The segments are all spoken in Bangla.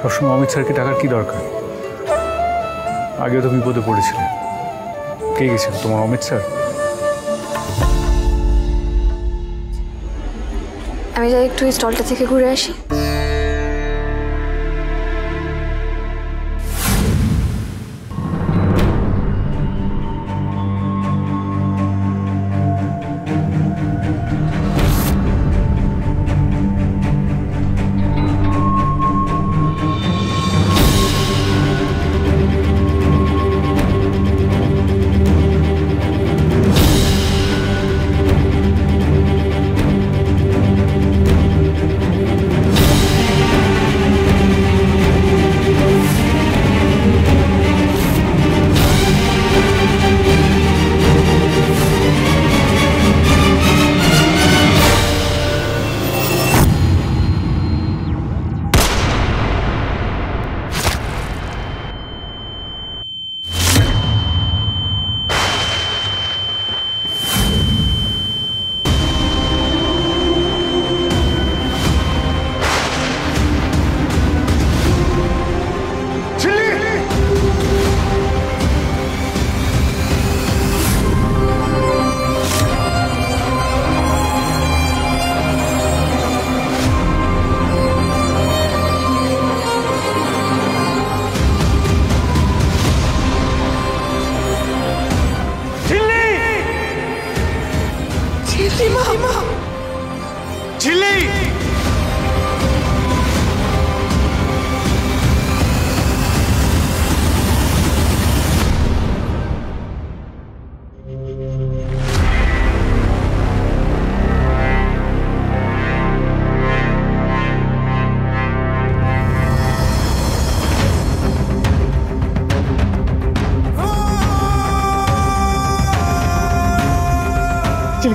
সবসময় অমিত স্যারকে টাকার কি দরকার? আগেও তো বিপদে পড়েছিলে। কে গেছিল, তোমার অমিত স্যার? আমি যাই একটু স্টলটা থেকে ঘুরে আসি।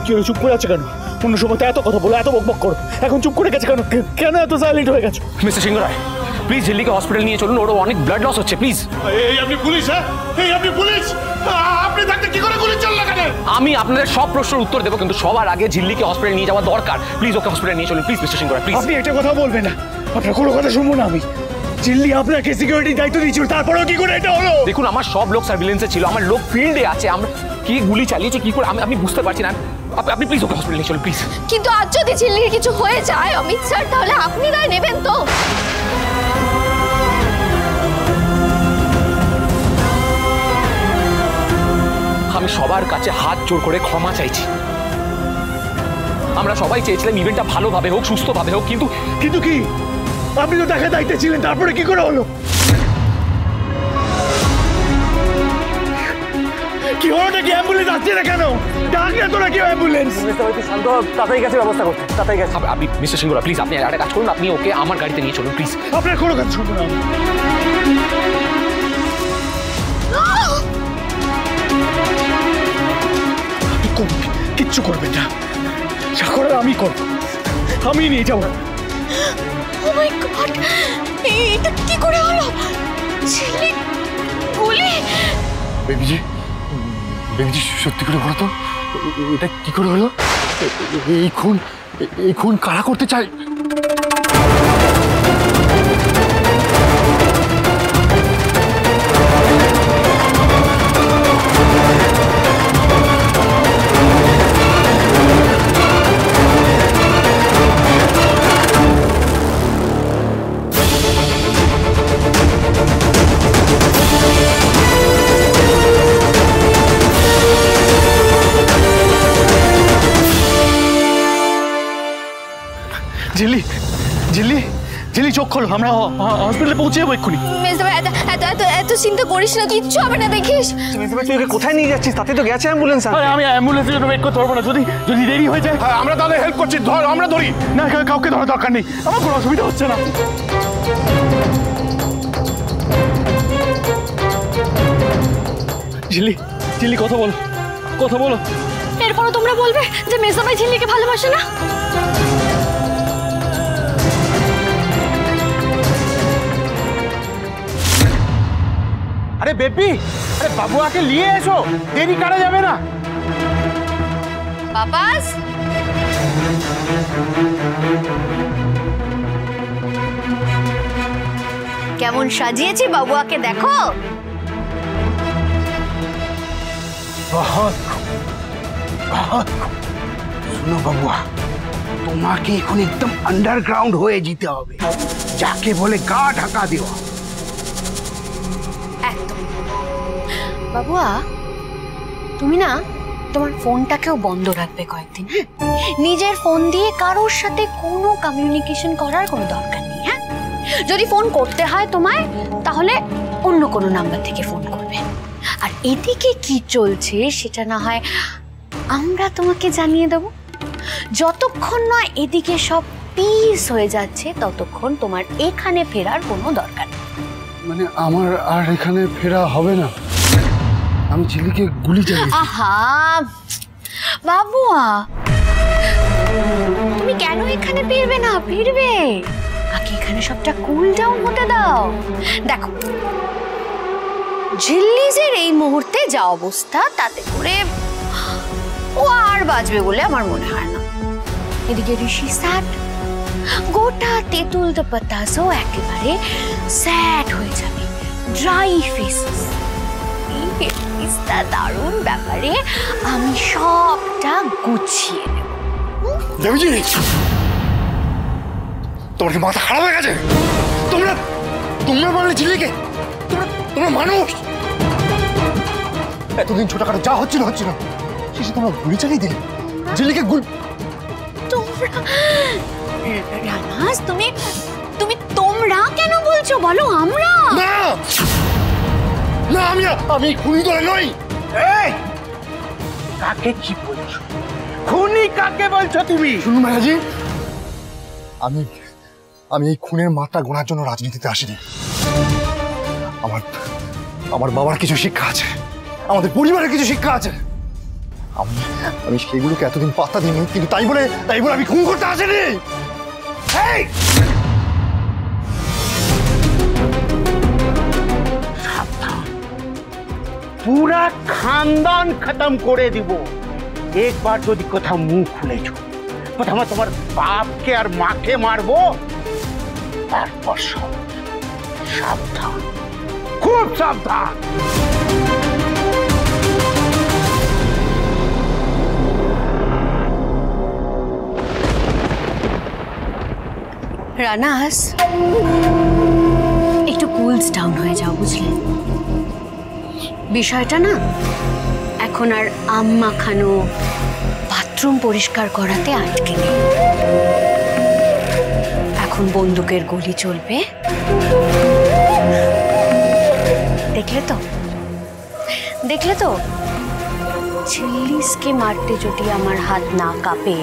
কি হলো, চুপ করে আছে কেন? অন্য সময় এত কথা বলো, এত বকবক করো, এখন চুপ করে গেছে কেন? কেন এত সাইলেন্ট হয়ে গেছো? মিস্টার সিংহ রায়, প্লিজ ঝিল্লিকে হসপিটাল নিয়ে চলুন, ওর অনেক ব্লাড লস হচ্ছে, প্লিজ। এই আপনি পুলিশ? হ্যাঁ, এই আপনি পুলিশ? আপনি থাকতে কি করে গুলি চললো কেন? আমি আপনাদের সব প্রশ্নের উত্তর দেবো, কিন্তু সবার আগে ঝিল্লিকে হসপিটাল নিয়ে যাওয়া দরকার। প্লিজ ওকে হসপিটাল নিয়ে চলুন, please mister Singh Roy, please. আপনি একটা কথা বলবেন না, আপনার কোনো কথা শুনবো না আমি। ঝিল্লি আপনাকে সিকিউরিটির দায়িত্ব দিয়েছিল, তারপরেও কি করে এটা হলো? দেখুন, আমার সব লোক সার্ভিলেন্সে ছিল, আমার লোক ফিল্ডে আছে, আমরা কি গুলি চালিয়েছে কি করে আমি বুঝতে পারছি না। আপনি প্লিজ ওকে হসপিটাল নিয়ে চলুন, প্লিজ। কিন্তু আজ যদি ঝিল্লির কিছু হয়ে যায় অমিত স্যার, তাহলে আপনি দায় নেবেন তো? আমি সবার কাছে হাত জোর করে ক্ষমা চাইছি। আমরা সবাই চেয়েছিলাম ইভেন্টটা ভালোভাবে হোক, সুস্থভাবে হোক, কিন্তু কিন্তু কি, আপনি তো দেখা দায়িত্বে ছিলেন, তারপরে কি করে হলো? কি হলো নাকি? অ্যাম্বুলেন্স আসছে না কেন? ডাকলে তো নাকি অ্যাম্বুলেন্স? শান্ত, তাড়াতাড়ি গেছে, ব্যবস্থা করতে তাড়াতাড়ি গেছে। আপনি মিস্টার সিংহ, প্লিজ আপনি একটা কাজ করুন, আপনি ওকে আমার গাড়িতে নিয়ে চলুন, প্লিজ। আপনার কোনো কাজ শুনবো না। আপনি কিচ্ছু করবেন না, যা করার আমি করবো, আমি নিয়ে যাবো। ও মাই গড, এটা কি করে হলো? ঝিল্লি গুলি? বেবিজি, বেবিজি সত্যি করে বলো তো, এটা কি করে হলো? এই খুন কারা করতে চায়? ঝিল্লি, ঝিল্লি, ঝিল্লি চোখ খোলো, আমরা হসপিটালে পৌঁছে যাবো এক্ষুনি। এত চিন্তা করিস না, কিচ্ছু হবে না, দেখিস। তুই ওকে কোথায় নিয়ে যাচ্ছিস? তাতে তো গেছে অ্যাম্বুলেন্স। আমি অ্যাম্বুলেন্সের জন্য ওয়েট করতে পারবো না, যদি দেরি হয়ে যায়। আমরা তাহলে হেল্প করছি, ধর, আমরা ধরি না, কাউকে ধরার দরকার নেই, আমার কোনো অসুবিধা হচ্ছে না। ঝিল্লি, ঝিল্লি কথা বলো, কথা বলো। এরপরও তোমরা বলবে যে মেজদাবাই ঝিল্লিকে ভালোবাসে না? আরে বেবি, আরে বাবুয়াকে নিয়ে এসো, দেরি করা যাবে না। বাবাস, কেমন সাজিয়েছি বাবুয়াকে দেখো। শোনো বাবুয়া, তোমাকে এখন একদম আন্ডারগ্রাউন্ড হয়ে যেতে হবে, যাকে বলে গা ঢাকা দেওয়া। একদম। বাবুয়া তুমি না তোমার ফোনটাকেও বন্ধ রাখবে কয়েকদিন, হ্যাঁ? নিজের ফোন দিয়ে কারোর সাথে কোনো কমিউনিকেশন করার কোনো দরকার নেই, হ্যাঁ? যদি ফোন করতে হয় তোমায় তাহলে অন্য কোনো নাম্বার থেকে ফোন করবে। আর এদিকে কি চলছে সেটা না হয় আমরা তোমাকে জানিয়ে দেব। যতক্ষণ না এদিকে সব পিস হয়ে যাচ্ছে ততক্ষণ তোমার এখানে ফেরার কোনো দরকার নেই। মানে আমার আর এখানে ফেরা হবে না? আমি ঝিলিকে গুলি চালিয়েছি। আহা বাবুয়া, তুমি কেন এখানে ফিরবে না? ফিরবে, আগে এখানে সবটা কুল ডাউন হতে দাও। দেখো ঝিল্লিজের এই মুহূর্তে যা অবস্থা, তাতে করে ও আর বাঁচবে বলে আমার মনে হয় না। এদিকে ঋষি স্যাড, গোটা তেঁতুল তো পাতাসও একেবারে স্যাড হয়ে যাবে, ড্রাই ফেসেস। দারুণ ব্যাপারে আমি সবটা গুছিয়ে নেব। দেবজি, তোমার কি মাথা খারাপ হয়ে গেছে? তোমরা তোমরা বললে ঝিলিকে, তোমরা মানুষ। এতদিন ছোটখাটো যা হচ্ছিল শেষে তোমরা গুলি চালিয়ে দিলে ঝিলিকে। তোমরা রানাস, তুমি তুমি তোমরা কেন বলছো বলো? আমরা না না, আমি খুনি করে নই। এই, কাকে কি বলছো? খুনি কাকে বলছো তুমি? শুনুন ভাইয়াজি, আমি এই খুনের মাত্রা গোনার জন্য রাজনীতিতে আসিনি। আমার বাবার কিছু শিক্ষা আছে, আমাদের পরিবারের কিছু শিক্ষা আছে। আমি সেগুলোকে এতদিন পাত্তা দিইনি, কিন্তু তাই বলে আমি খুন করতে আসিনি। এই, সাবধান, পুরা খানদান খতম করে দিব একবার যদি কোথাও মুখ খুলেছ। প্রথমে তোমার বাপকে আর মাকে মারবো, তারপর সব। সাবধান, খুব সাবধান। রানাস, একটু কুলস ডাউন হয়ে যাও, বুঝলে? বিষয়টা না এখন আর আম্মা খানো, বাথরুম পরিষ্কার করাতে আটকে নেই। এখন বন্দুকের গুলি চলবে। দেখলে তো ঝিল্লিসকে মারতে যদি আমার হাত না কাঁপে,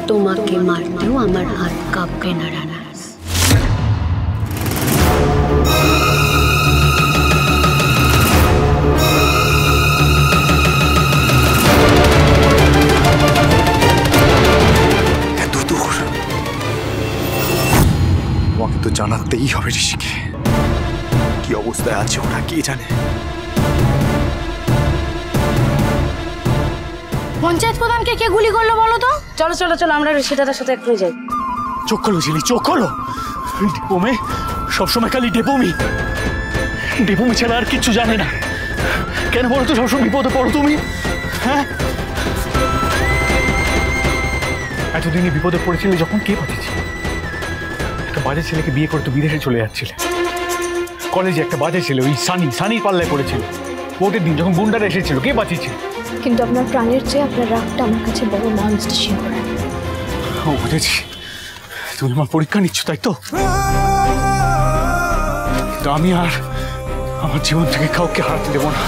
তোমাকে মারতেও আমার হাত কাঁপবে না রানাস। এত দূর আমাকে তো জানাতেই হবে ঋষিকে। কি অবস্থায় আছে ওরা কে জানে। পঞ্চায়েত প্রধানকে কে গুলি করলো বলো তো? চলো চলো চলো, আমরা ঋষিদাদার সাথে একটু যাই। চোখ খোলো ঝিলি, চোখ খোলো। ডেপোমে সবসময় খালি ডেপোমি ছাড়া আর কিচ্ছু জানে না। কেন বলো তো সবসময় বিপদে পড়ো তুমি? হ্যাঁ, এতদিনে বিপদে পড়েছিলে যখন কে পাঠিয়েছিল? একটা বাজে ছেলেকে বিয়ে করে তো বিদেশে চলে যাচ্ছিলে। কলেজে একটা বাজে ছেলে, ওই সানির পাল্লায় পড়েছিল। ভোটের দিন যখন গুন্ডারা এসেছিল, কে বাঁচিয়েছিল? কিন্তু আপনার প্রাণের চেয়ে আপনার রাগটা আমার কাছে বড় মনস্টার শিওর। ও বুঝেছি, তুমি আমার পরীক্ষা নিচ্ছ, তাই তো? কিন্তু আমি আর আমার জীবন থেকে কাউকে হারাতে দেবো না।